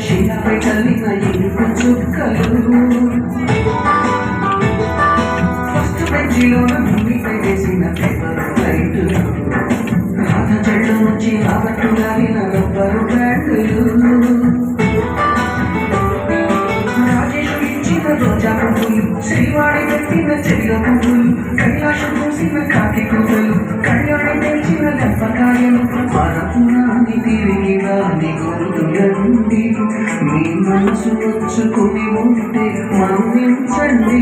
శిలపై కలిగిన ఇనుపు చుక్కలు ఫస్ట్ బెంచిలోన భూమిపై వేసిన పేపర్ లైట్లు రాధ చెట్ల నుంచి రాబట్టు లాగిన రబ్బరు బ్యాంకులు రాజేష్ ఇచ్చిన రోజా పువ్వులు శ్రీవాడి పెట్టిన చెట్ల పువ్వులు కైలాసం పూసిన కాకి పువ్వులు కళ్యాణి తెచ్చిన లెప్పకాయలు మరపురాని తిరిగి రాని గుర్తులండి మీ మనసు నొచ్చుకుని ఉంటే మన్నించండి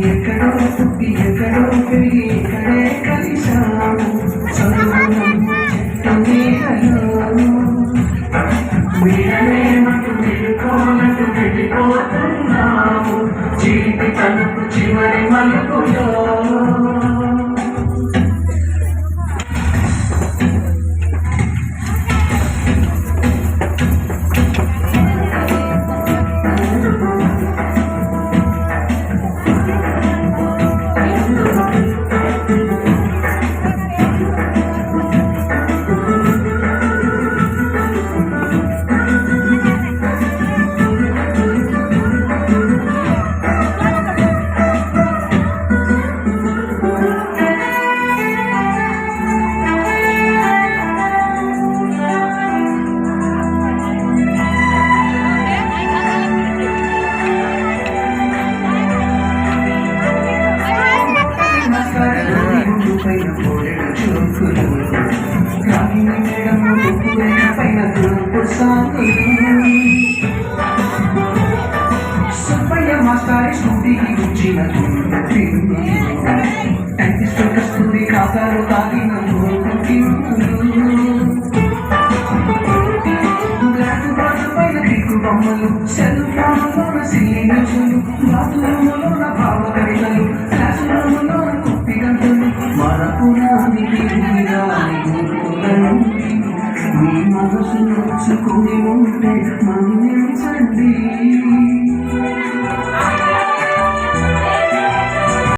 ఎక్కడో పుట్టి ఎక్కడో పెరిగి ఇక్కడే కలిశాము చదువులమ్మ చెట్టు నీడలో వీడలేమంటూ వెళ్ళిపోనట్టు వెళ్ళిపోతున్నాము జీవిత తలుపు చివరి మలుపులో పైన పోలేడు చూపులు రాగిని మేడము పైన తూర్పు సాగులు సుబ్బయ్య మాస్టారి స్కూటీకి గుంచిన టైపిస్ట్ కస్తూరి ఖాతాలు తాగిన గ్లాసు బాజు పైన దిక్కు బొమ్మలు సెల్ ఫోన్లోన సిల్లి న్యూసులు బాత్రూములోన భావ కవితలు క్లాసు రూములోన కుప్పి గంటలు మరపురాని తిరిగి రాని గుర్తులండి మీ మనసు నొచ్చుకుని ఉంటే మన్నించండి